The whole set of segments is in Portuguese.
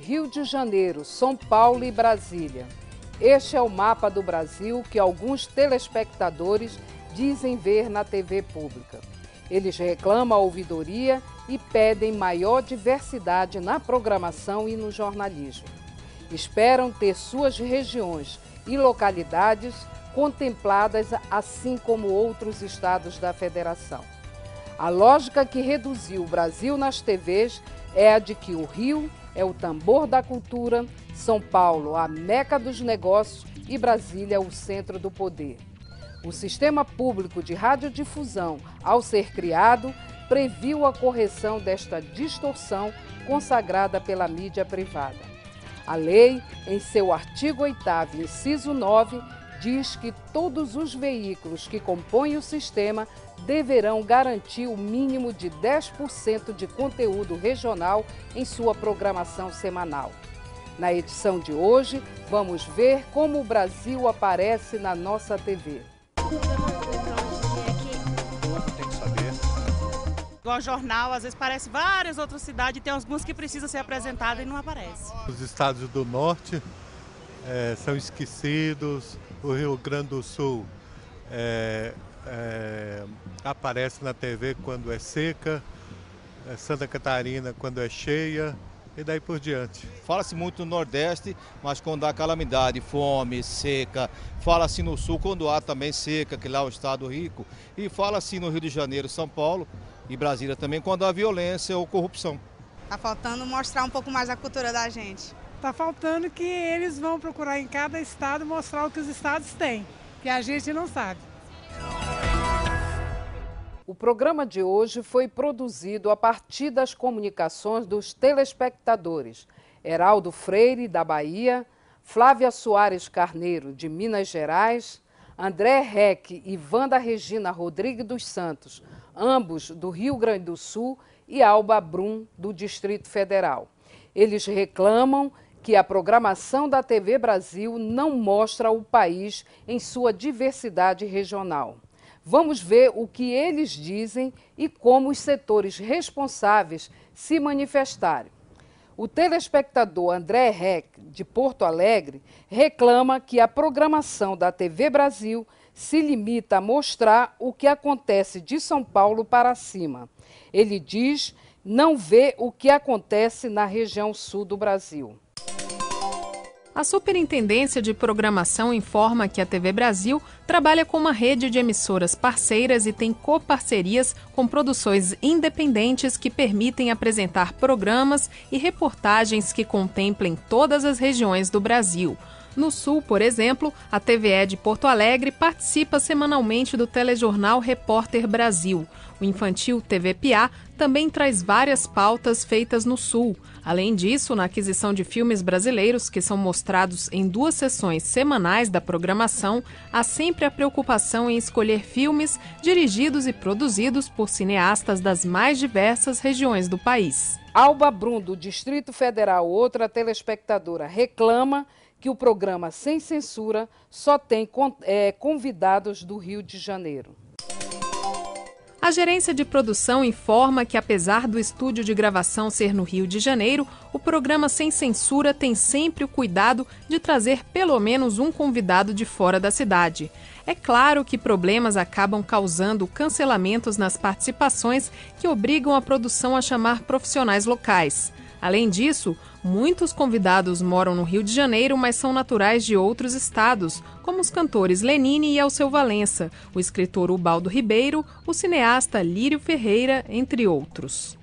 Rio de Janeiro, São Paulo e Brasília. Este é o mapa do Brasil que alguns telespectadores dizem ver na TV pública. Eles reclamam a ouvidoria e pedem maior diversidade na programação e no jornalismo. Esperam ter suas regiões e localidades contempladas, assim como outros estados da federação. A lógica que reduziu o Brasil nas TVs é a de que o Rio é o tambor da cultura, São Paulo a meca dos negócios e Brasília o centro do poder. O sistema público de radiodifusão, ao ser criado, previu a correção desta distorção consagrada pela mídia privada. A lei, em seu artigo 8º, inciso 9, diz que todos os veículos que compõem o sistema deverão garantir o mínimo de 10% de conteúdo regional em sua programação semanal. Na edição de hoje, vamos ver como o Brasil aparece na nossa TV. Igual jornal, às vezes parece várias outras cidades, tem alguns que precisam ser apresentadas e não aparece. Os estados do norte são esquecidos, o Rio Grande do Sul aparece na TV quando é seca, Santa Catarina quando é cheia e daí por diante. Fala-se muito no Nordeste, mas quando há calamidade, fome, seca, fala-se no Sul quando há também seca, que lá é um estado rico, e fala-se no Rio de Janeiro, São Paulo e Brasília também quando há violência ou corrupção. Tá faltando mostrar um pouco mais a cultura da gente. Tá faltando que eles vão procurar em cada estado mostrar o que os estados têm, que a gente não sabe. O programa de hoje foi produzido a partir das comunicações dos telespectadores Heraldo Freire, da Bahia, Flávia Soares Carneiro, de Minas Gerais, André Reck e Wanda Regina Rodrigues dos Santos, ambos do Rio Grande do Sul, e Alba Brum, do Distrito Federal. Eles reclamam que a programação da TV Brasil não mostra o país em sua diversidade regional. Vamos ver o que eles dizem e como os setores responsáveis se manifestaram. O telespectador André Reck, de Porto Alegre, reclama que a programação da TV Brasil se limita a mostrar o que acontece de São Paulo para cima. Ele diz não vê o que acontece na região sul do Brasil. A Superintendência de Programação informa que a TV Brasil trabalha com uma rede de emissoras parceiras e tem coparcerias com produções independentes que permitem apresentar programas e reportagens que contemplem todas as regiões do Brasil. No Sul, por exemplo, a TVE de Porto Alegre participa semanalmente do telejornal Repórter Brasil. O infantil TV Piá também traz várias pautas feitas no Sul. Além disso, na aquisição de filmes brasileiros, que são mostrados em 2 sessões semanais da programação, há sempre a preocupação em escolher filmes dirigidos e produzidos por cineastas das mais diversas regiões do país. Alba Brum, do Distrito Federal, outra telespectadora, reclama que o programa Sem Censura só tem convidados do Rio de Janeiro. A gerência de produção informa que, apesar do estúdio de gravação ser no Rio de Janeiro, o programa Sem Censura tem sempre o cuidado de trazer pelo menos um convidado de fora da cidade. É claro que problemas acabam causando cancelamentos nas participações que obrigam a produção a chamar profissionais locais. Além disso, muitos convidados moram no Rio de Janeiro, mas são naturais de outros estados, como os cantores Lenine e Alceu Valença, o escritor Ubaldo Ribeiro, o cineasta Lírio Ferreira, entre outros.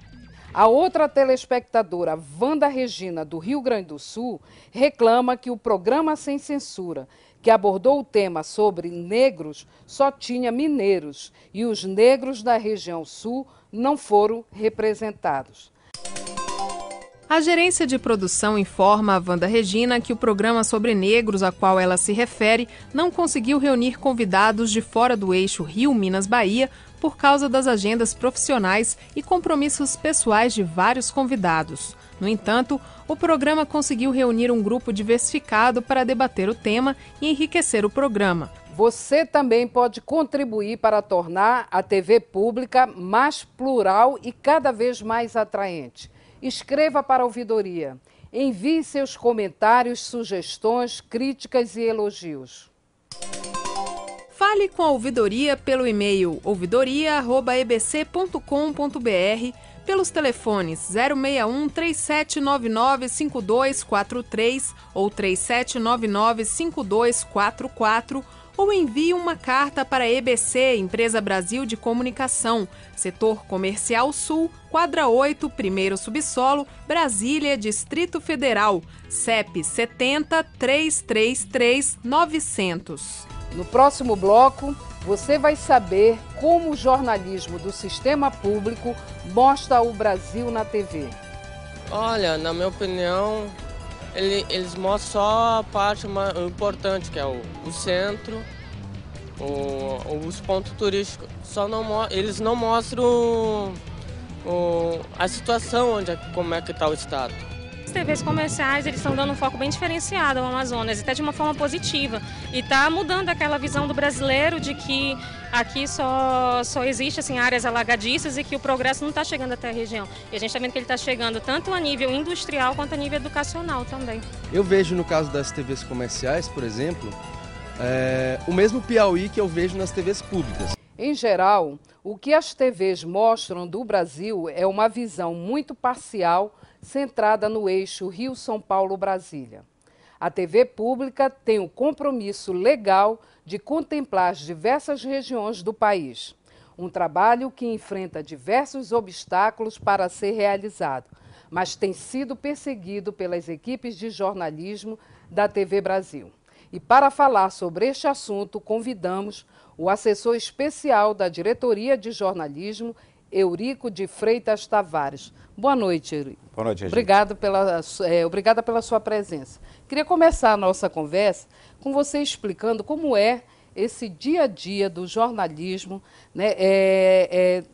A outra telespectadora, Wanda Regina, do Rio Grande do Sul, reclama que o programa Sem Censura, que abordou o tema sobre negros, só tinha mineiros e os negros da região sul não foram representados. A gerência de produção informa a Wanda Regina que o programa sobre negros a qual ela se refere não conseguiu reunir convidados de fora do eixo Rio-Minas-Bahia por causa das agendas profissionais e compromissos pessoais de vários convidados. No entanto, o programa conseguiu reunir um grupo diversificado para debater o tema e enriquecer o programa. Você também pode contribuir para tornar a TV pública mais plural e cada vez mais atraente. Escreva para a ouvidoria. Envie seus comentários, sugestões, críticas e elogios. Fale com a ouvidoria pelo e-mail ouvidoria@ebc.com.br, pelos telefones 061 3799 5243 ou 3799 5244, ou envie uma carta para a EBC, Empresa Brasil de Comunicação, Setor Comercial Sul, Quadra 8, primeiro subsolo, Brasília, Distrito Federal, CEP 70 333 900. No próximo bloco, você vai saber como o jornalismo do sistema público mostra o Brasil na TV. Olha, na minha opinião, eles mostram só a parte importante, que é o centro, os pontos turísticos. Eles não mostram a situação, como é que está o estado. As TVs comerciais, eles estão dando um foco bem diferenciado ao Amazonas, até de uma forma positiva. E está mudando aquela visão do brasileiro de que aqui só existe assim, áreas alagadiças e que o progresso não está chegando até a região. E a gente está vendo que ele está chegando tanto a nível industrial quanto a nível educacional também. Eu vejo no caso das TVs comerciais, por exemplo, o mesmo Piauí que eu vejo nas TVs públicas. Em geral, o que as TVs mostram do Brasil é uma visão muito parcial, centrada no eixo Rio-São Paulo-Brasília. A TV pública tem o compromisso legal de contemplar as diversas regiões do país. Um trabalho que enfrenta diversos obstáculos para ser realizado, mas tem sido perseguido pelas equipes de jornalismo da TV Brasil. E para falar sobre este assunto, convidamos o assessor especial da Diretoria de Jornalismo, Eurico de Freitas Tavares. Boa noite, Eurico. Boa noite, gente. Obrigada pela sua presença. Queria começar a nossa conversa com você explicando como é esse dia a dia do jornalismo, né,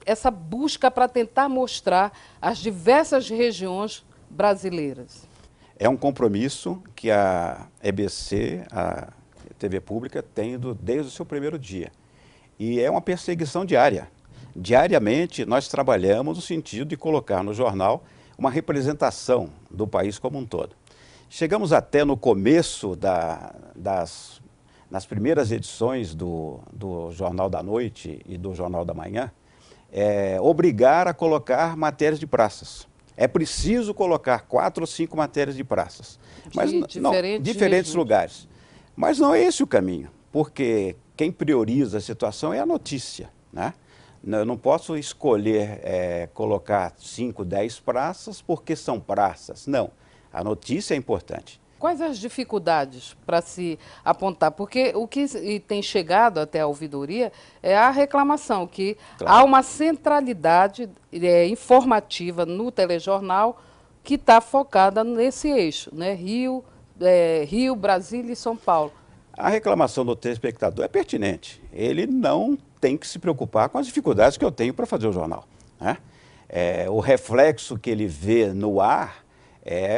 essa busca para tentar mostrar as diversas regiões brasileiras. É um compromisso que a EBC, a TV Pública, tem desde o seu primeiro dia. E é uma perseguição diária. Diariamente, nós trabalhamos no sentido de colocar no jornal uma representação do país como um todo. Chegamos até no começo nas primeiras edições do Jornal da Noite e do Jornal da Manhã, obrigar a colocar matérias de praças. É preciso colocar 4 ou 5 matérias de praças. Mas diferentes lugares. Mas não é esse o caminho, porque quem prioriza a situação é a notícia, né? Eu não posso escolher colocar 5, 10 praças porque são praças. Não, a notícia é importante. Quais as dificuldades para se apontar? Porque o que tem chegado até a ouvidoria é a reclamação, que há uma centralidade informativa no telejornal que está focada nesse eixo, né? Rio, Brasília e São Paulo. A reclamação do telespectador é pertinente. Ele não tem que se preocupar com as dificuldades que eu tenho para fazer o jornal, né? O reflexo que ele vê no ar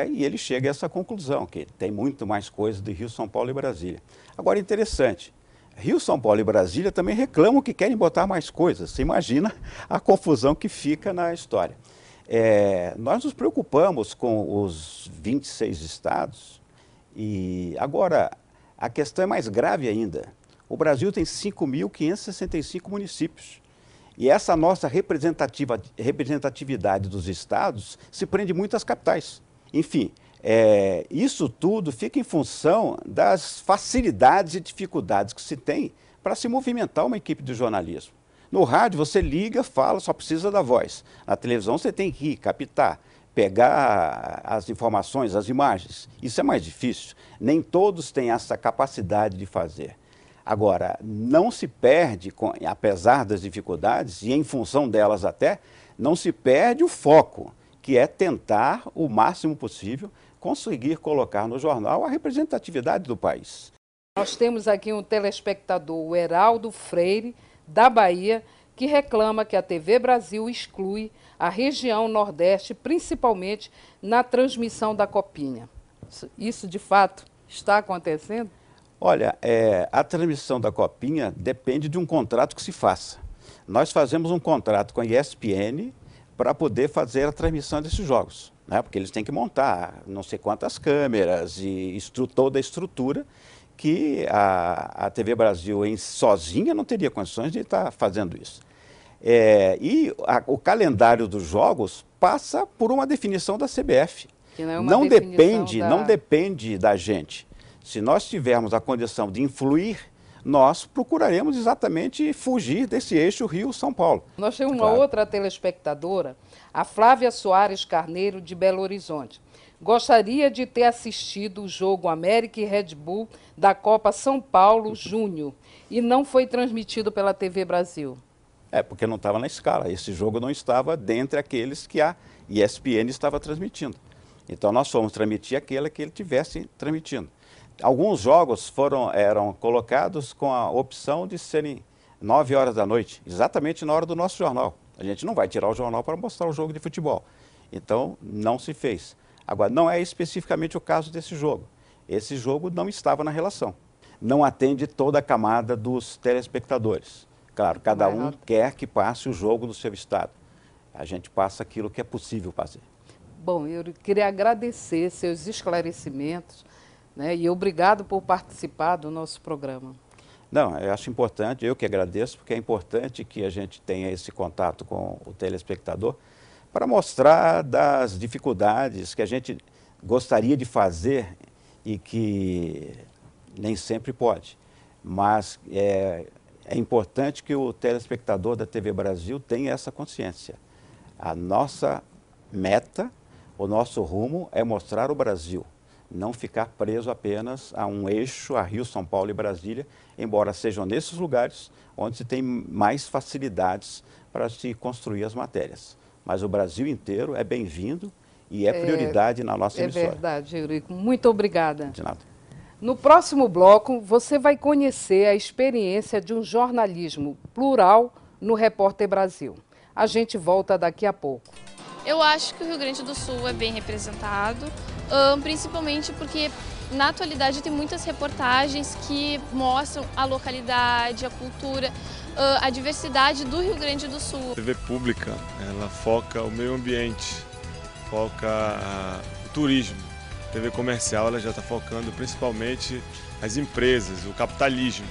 e ele chega a essa conclusão, que tem muito mais coisa de Rio, São Paulo e Brasília. Agora, interessante, Rio, São Paulo e Brasília também reclamam que querem botar mais coisas. Você imagina a confusão que fica na história. Nós nos preocupamos com os 26 estados e agora a questão é mais grave ainda. O Brasil tem 5.565 municípios. E essa nossa representatividade dos estados se prende muito às capitais. Enfim, isso tudo fica em função das facilidades e dificuldades que se tem para se movimentar uma equipe de jornalismo. No rádio você liga, fala, só precisa da voz. Na televisão você tem que ir, captar, pegar as informações, as imagens. Isso é mais difícil. Nem todos têm essa capacidade de fazer. Agora, não se perde, apesar das dificuldades, e em função delas até, não se perde o foco, que é tentar, o máximo possível, conseguir colocar no jornal a representatividade do país. Nós temos aqui um telespectador, o Heraldo Freire, da Bahia, que reclama que a TV Brasil exclui a região Nordeste, principalmente na transmissão da Copinha. Isso, de fato, está acontecendo? Olha, a transmissão da Copinha depende de um contrato que se faça. Nós fazemos um contrato com a ESPN para poder fazer a transmissão desses jogos. né? Porque eles têm que montar não sei quantas câmeras e toda a estrutura que a TV Brasil sozinha não teria condições de estar fazendo isso. O calendário dos jogos passa por uma definição da CBF. Que não é uma não definição depende da gente. Se nós tivermos a condição de influir, nós procuraremos exatamente fugir desse eixo Rio-São Paulo. Nós temos uma outra telespectadora, a Flávia Soares Carneiro, de Belo Horizonte. Gostaria de ter assistido o jogo América e Red Bull da Copa São Paulo Júnior e não foi transmitido pela TV Brasil. Porque não estava na escala. Esse jogo não estava dentre aqueles que a ESPN estava transmitindo. Então nós fomos transmitir aquele que ele estivesse transmitindo. Alguns jogos eram colocados com a opção de serem 9 horas da noite, exatamente na hora do nosso jornal. A gente não vai tirar o jornal para mostrar o jogo de futebol. Então não se fez. Agora, não é especificamente o caso desse jogo. Esse jogo não estava na relação. Não atende toda a camada dos telespectadores. Claro, cada um quer que passe o jogo do seu estado. A gente passa aquilo que é possível fazer. Bom, eu queria agradecer seus esclarecimentos, né, e obrigado por participar do nosso programa. Não, eu acho importante, eu que agradeço, porque é importante que a gente tenha esse contato com o telespectador para mostrar das dificuldades que a gente gostaria de fazer e que nem sempre pode. Mas é importante que o telespectador da TV Brasil tenha essa consciência. A nossa meta, o nosso rumo é mostrar o Brasil, não ficar preso apenas a um eixo, a Rio, São Paulo e Brasília, embora sejam nesses lugares onde se tem mais facilidades para se construir as matérias. Mas o Brasil inteiro é bem-vindo e é prioridade na nossa emissora. É verdade, Eurico. Muito obrigada. De nada. No próximo bloco, você vai conhecer a experiência de um jornalismo plural no Repórter Brasil. A gente volta daqui a pouco. Eu acho que o Rio Grande do Sul é bem representado, principalmente porque na atualidade tem muitas reportagens que mostram a localidade, a cultura, a diversidade do Rio Grande do Sul. A TV pública, ela foca o meio ambiente, foca o turismo. A TV comercial, ela já está focando principalmente as empresas, o capitalismo,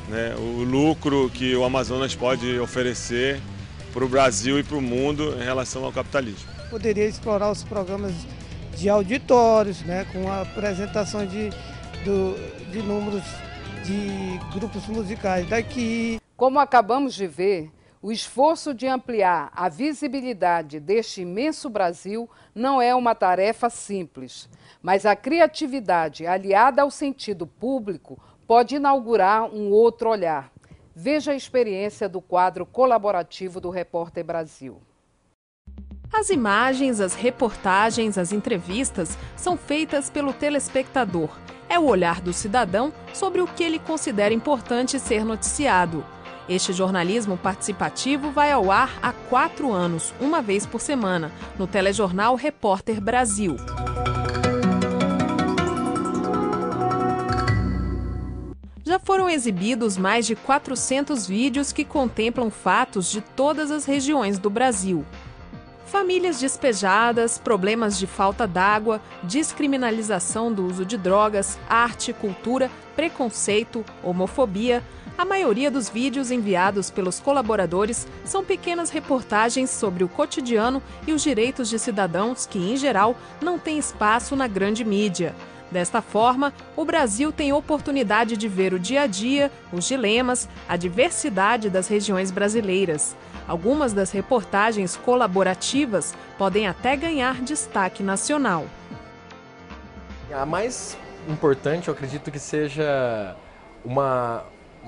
né? O lucro que o Amazonas pode oferecer para o Brasil e para o mundo em relação ao capitalismo. Poderia explorar os programas de auditórios, né, com a apresentação de números de grupos musicais daqui. Como acabamos de ver, o esforço de ampliar a visibilidade deste imenso Brasil não é uma tarefa simples, mas a criatividade aliada ao sentido público pode inaugurar um outro olhar. Veja a experiência do quadro colaborativo do Repórter Brasil. As imagens, as reportagens, as entrevistas são feitas pelo telespectador. É o olhar do cidadão sobre o que ele considera importante ser noticiado. Este jornalismo participativo vai ao ar há 4 anos, uma vez por semana, no telejornal Repórter Brasil. Já foram exibidos mais de 400 vídeos que contemplam fatos de todas as regiões do Brasil. Famílias despejadas, problemas de falta d'água, descriminalização do uso de drogas, arte, cultura, preconceito, homofobia. A maioria dos vídeos enviados pelos colaboradores são pequenas reportagens sobre o cotidiano e os direitos de cidadãos que, em geral, não têm espaço na grande mídia. Desta forma, o Brasil tem oportunidade de ver o dia a dia, os dilemas, a diversidade das regiões brasileiras. Algumas das reportagens colaborativas podem até ganhar destaque nacional. A mais importante, eu acredito que seja uma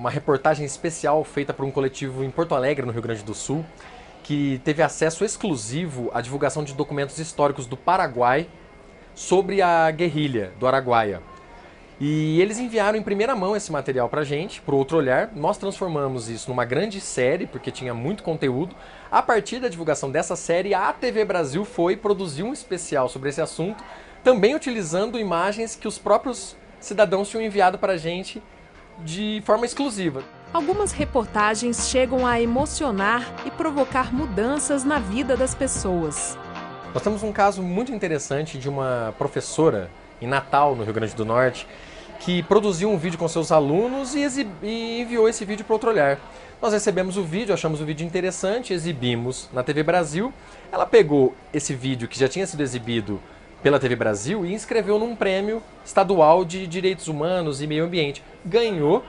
reportagem especial feita por um coletivo em Porto Alegre, no Rio Grande do Sul, que teve acesso exclusivo à divulgação de documentos históricos do Paraguai sobre a guerrilha do Araguaia. E eles enviaram em primeira mão esse material para a gente, para o Outro Olhar. Nós transformamos isso numa grande série, porque tinha muito conteúdo. A partir da divulgação dessa série, a TV Brasil foi produzir um especial sobre esse assunto, também utilizando imagens que os próprios cidadãos tinham enviado para a gente de forma exclusiva. Algumas reportagens chegam a emocionar e provocar mudanças na vida das pessoas. Nós temos um caso muito interessante de uma professora em Natal, no Rio Grande do Norte, que produziu um vídeo com seus alunos e enviou esse vídeo para Outro Olhar. Nós recebemos o vídeo, achamos o vídeo interessante, exibimos na TV Brasil. Ela pegou esse vídeo que já tinha sido exibido pela TV Brasil e inscreveu num prêmio estadual de Direitos Humanos e Meio Ambiente. Ganhou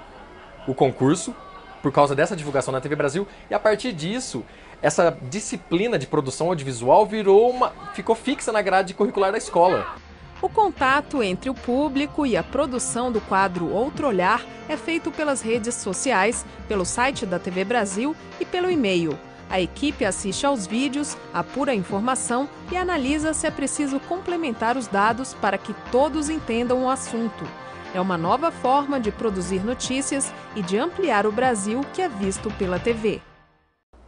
o concurso por causa dessa divulgação na TV Brasil e a partir disso, essa disciplina de produção audiovisual ficou fixa na grade curricular da escola. O contato entre o público e a produção do quadro Outro Olhar é feito pelas redes sociais, pelo site da TV Brasil e pelo e-mail. A equipe assiste aos vídeos, apura a informação e analisa se é preciso complementar os dados para que todos entendam o assunto. É uma nova forma de produzir notícias e de ampliar o Brasil que é visto pela TV.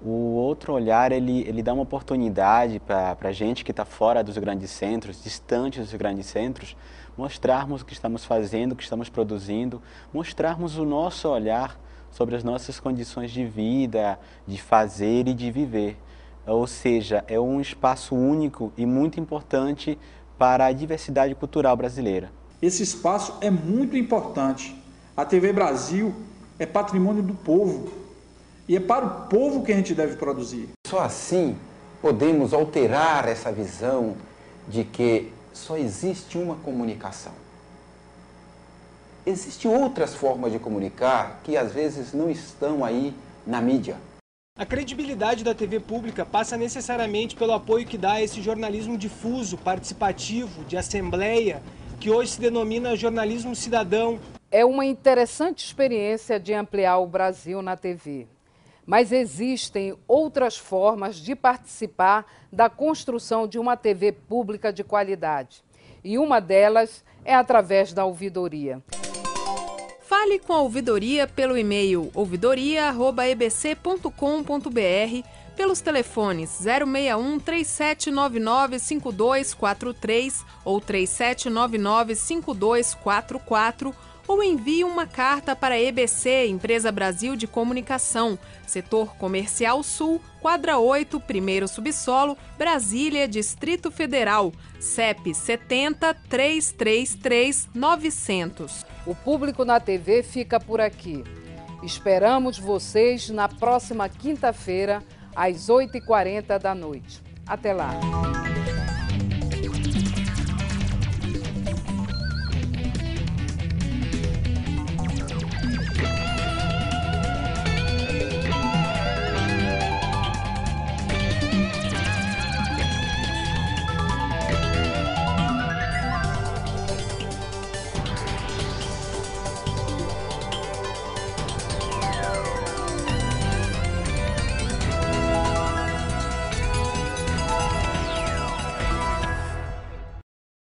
O Outro Olhar, ele dá uma oportunidade para a gente que está fora dos grandes centros, distantes dos grandes centros, mostrarmos o que estamos fazendo, o que estamos produzindo, mostrarmos o nosso olhar sobre as nossas condições de vida, de fazer e de viver. Ou seja, é um espaço único e muito importante para a diversidade cultural brasileira. Esse espaço é muito importante. A TV Brasil é patrimônio do povo e é para o povo que a gente deve produzir. Só assim podemos alterar essa visão de que só existe uma comunicação. Existem outras formas de comunicar que às vezes não estão aí na mídia. A credibilidade da TV pública passa necessariamente pelo apoio que dá a esse jornalismo difuso, participativo, de assembleia, que hoje se denomina jornalismo cidadão. É uma interessante experiência de ampliar o Brasil na TV. Mas existem outras formas de participar da construção de uma TV pública de qualidade. E uma delas é através da ouvidoria. Fale com a ouvidoria pelo e-mail ouvidoria@ebc.com.br, pelos telefones 061 3799 5243 ou 3799 5244, ou envie uma carta para a EBC, Empresa Brasil de Comunicação, Setor Comercial Sul, Quadra 8, Primeiro Subsolo, Brasília, Distrito Federal, CEP 70 333 900. O Público na TV fica por aqui. Esperamos vocês na próxima quinta-feira, às 8h40 da noite. Até lá!